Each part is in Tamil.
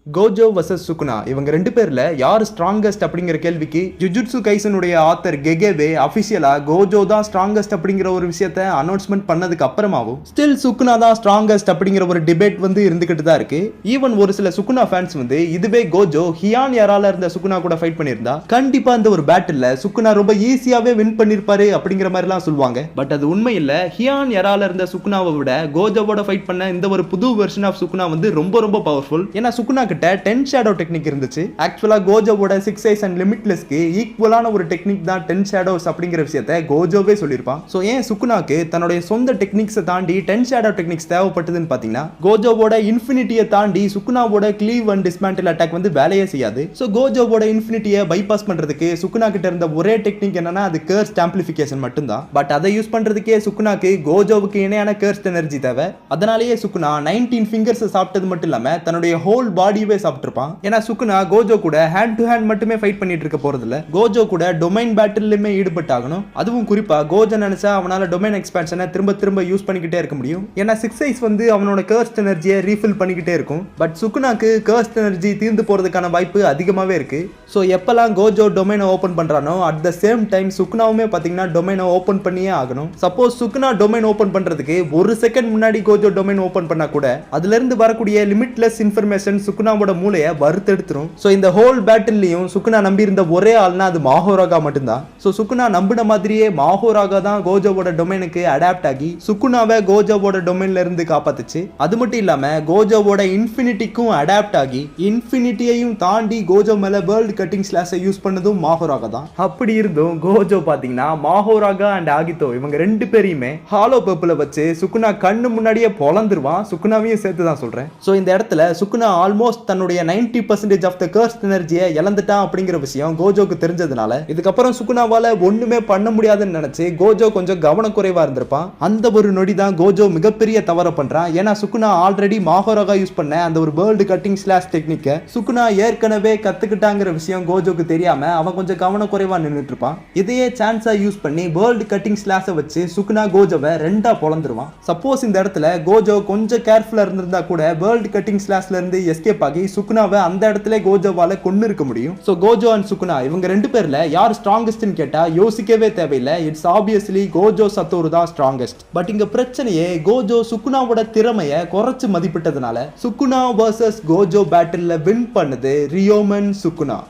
கோஜோ வர்சஸ் சுகுனா இவங்க ரெண்டு பேர்ல யார் ஸ்ட்ராங்கஸ்ட் அப்படிங்கிற கேள்விக்கு ஜுஜுட்சு கைசனுடைய ஆத்தர் கெகேவே அபிஷியலா கோஜோ தான் ஸ்ட்ராங்கஸ்ட் அப்படிங்கிற ஒரு விஷயத்தை அனௌன்ஸ்மெண்ட் பண்ணதுக்கு அப்புறமாவும் ஸ்டில் சுகுனா தான் ஸ்ட்ராங்கஸ்ட் அப்படிங்கிற ஒரு டிபேட் வந்து இருந்துகிட்டு தான் இருக்கு. ஈவன் ஒரு சில சுகுனா ஃபேன்ஸ் வந்து இதுவே கோஜோ ஹியான் யாரால இருந்த சுகுனா கூட ஃபைட் பண்ணியிருந்தா கண்டிப்பா இந்த ஒரு பேட்டில் சுகுனா ரொம்ப ஈஸியாவே வின் பண்ணிருப்பாரு அப்படிங்கிற மாதிரிலாம் சொல்லுவாங்க. பட் அது உண்மை இல்ல. ஹியான் யாரால இருந்த சுகுனாவை விட கோஜோவோட ஃபைட் பண்ண இந்த ஒரு புது வெர்ஷன் ஆஃப் சுகுனா வந்து ரொம்ப ரொம்ப பவர்ஃபுல். ஏன்னா சுகுனா கிட்ட 10 ஷேடோ டெக்னிக் இருந்துச்சு. ஆக்சுவலா கோஜோவோட 6 ஐஸ் அண்ட் லிமிட்லெஸ்க்கு ஈக்குவலான ஒரு டெக்னிக் தான் 10 ஷேடோஸ் அப்படிங்கிற விஷயத்தை கோஜோவே சொல்லியிருப்பான். சோ ஏன் சுகுனாக்கு தன்னுடைய சொந்த டெக்னிக்ஸை தாண்டி 10 ஷேடோ டெக்னிக்ஸ் தேவைப்பட்டதுன்னு பாத்தீங்கன்னா கோஜோவோட இன்ஃபினிட்டியை தாண்டி சுகுனாவோட க்ளீவ் அண்ட் டிஸ்மேண்டில் அட்டாக் வந்து வேலையே செய்யாது. சோ கோஜோவோட இன்ஃபினிட்டியை பைபாஸ் பண்றதுக்கு சுகுனா கிட்ட இருந்த ஒரே டெக்னிக் என்னன்னா அது கர்ஸ்ட் ஆம்பிளிஃபிகேஷன் மட்டும்தான். பட் அதை யூஸ் பண்றதுக்கே சுகுனாக்கு கோஜோவுக்கு இணையான கர்ஸ்ட் எனர்ஜி தேவை. அதனாலேயே சுகுனா 19 ஃபிங்கர்ஸ் சாப்பிட்டது மட்டும் இல்லாம தன்னுடைய ஹோல் பாடியவே சாப்பிட்டிருப்பான். ஏன்னா சுகுனா கோஜோ கூட ஹேண்ட் டு ஹேண்ட் மட்டுமே ஃபைட் பண்ணிட்டு இருக்க போறது இல்ல. கோஜோ கூட டொமைன் பேட்டிலுமே ஈடுபட்டாகணும். அதுவும் குறிப்பா கோஜோ நினைச்சா அவனால டொமைன் எக்ஸ்பான்ஷனை திரும்ப திரும்ப யூஸ் பண்ணிக்கிட்டே இருக்க முடியும். ஏன்னா 6 ஐஸ் வந்து அவனோட கர்ஸ்ட் எனர்ஜியை ரீஃபில் பண்ணிக்கிட்டே இருக்கும். பட் சுகுனாக்கு கர்ஸ்ட் எனர்ஜி தீர்ந்து போறதுக்கான வாய்ப்பு அதிகமாவே இருக்கு. ஸோ எப்பெல்லாம் கோஜோ டொமைனை ஓப்பன் பண்றானோ அட் த சேம் டைம் சுகுனாவுமே பாத்தீங்கன்னா டொமைனை ஓப்பன் பண்ணியே ஆகணும். சப்போஸ் சுகுனா டொமைன் ஓப்பன் பண்றதுக்கு ஒரு செகண்ட் முன்னாடி கோஜோ டொமைன் ஓப்பன் பண்ணா கூட அதுல இருந்து வரக்கூடிய லிமிட்லெஸ் இன்ஃபர்மேஷன் சுகுனாவோட மூளையை வறுத்தெடுத்துரும். ஸோ இந்த ஹோல் பேட்டில்லையும் சுகுனா நம்பி இருந்த ஒரே ஆள்னா அது மாஹோராகா மட்டும்தான். ஸோ சுகுனா நம்பின மாதிரியே மாஹோராகா தான் கோஜோவோட டொமைனுக்கு அடாப்ட் ஆகி சுகுனாவை கோஜோவோட டொமைன்ல இருந்து காப்பாத்துச்சு. அது மட்டும் இல்லாம கோஜோவோட இன்ஃபினிட்டிக்கும் அடாப்ட் ஆகி இன்ஃபினிட்டியையும் தாண்டி கோஜோ மேல வேர்ல்ட் கட்டிங் ஸ்லாஷை யூஸ் பண்ணதும் மாஹோராகா தான். அப்படி இருந்தும் கோஜோ பாத்தீங்கன்னா மாஹோராகா அண்ட் ஆகித்தோ இவங்க ரெண்டு பேரையுமே ஹாலோ பர்பிள வச்சு சுகுனா கண்ணு முன்னாடியே பொளந்துருவான். சுகுனாவையும் சேர்த்து தான் சொல்றேன். ஸோ இந்த இடத்துல சுகுனா ஆல்மோஸ்ட் தன்னுடைய 90% ஆஃப் த கர்ஸ்ட் எனர்ஜியை இழந்துட்டான் அப்படிங்கிற விஷயம் கோஜோக்கு தெரிஞ்சதுனால இதுக்கப்புறம் சுகுனாவால ஒண்ணுமே பண்ண முடியாதுன்னு நினைச்சு கோஜோ கொஞ்சம் கவனக்குறைவா இருந்திருப்பான். அந்த ஒரு நொடி தான் கோஜோ மிகப்பெரிய தவற பண்றான். ஏன்னா சுகுனா ஆல்ரெடி மாஹோராகா யூஸ் பண்ண அந்த ஒரு வேர்ல்டு கட்டிங் ஸ்லாஷ் டெக்னிக்கை சுகுனா ஏற்கனவே கத்துக்கிட்டாங்கிற விஷயம் கோஜோக்கு தெரியாம அவன் கொஞ்சம் கவனக்குறைவா நின்றுட்டு இருப்பான். இதையே சான்ஸா யூஸ் பண்ணி வேர்ல்டு கட்டிங் ஸ்லாஷை வச்சு சுகுனா கோஜோவை ரெண்டா பொளந்துருவான். சப்போஸ் இந்த இடத்துல கோஜோ கொஞ்சம் கேர்ஃபுல்லா இருந்திருந்தா கூட வேர்ல்டு கட்டிங் ஸ்லாஷ்ல இருந்து எஸ்கேப் ஆகி சுகுனாவை அந்த இடத்துல கோஜோவால கொண்டு இருக்க முடியும். சோ கோஜோ அண்ட் சுகுனா இவங்க ரெண்டு பேர்ல யார் ஸ்ட்ராங்கஸ்ட்னு கேட்டா யோசிக்கவே தேவையில்லை. இட்ஸ் ஆப்வியஸ்லி கோஜோ சத்தோரு தான் ஸ்ட்ராங்கஸ்ட். பட் இங்க பிரச்சனையே கோஜோ சுகுனாவோட திறமையை குறைச்சு மதிப்பிட்டதுனால சுகுனா வர்சஸ் கோஜோ பேட்டில்ல வின் பண்ணது ரியோமன் சுகுனா.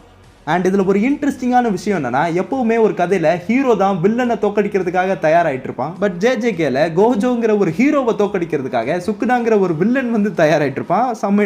அண்ட் இதில் ஒரு இன்ட்ரெஸ்டிங்கான விஷயம் என்னன்னா எப்பவுமே ஒரு கதையில ஹீரோ தான் வில்லனை தோக்கடிக்கிறதுக்காக தயாராகிட்டு இருப்பான். பட் ஜேஜேகேல கோஜோங்கிற ஒரு ஹீரோவை தோக்கடிக்கிறதுக்காக சுகுனாங்கிற ஒரு வில்லன் வந்து தயாராகிட்டு இருப்பான்.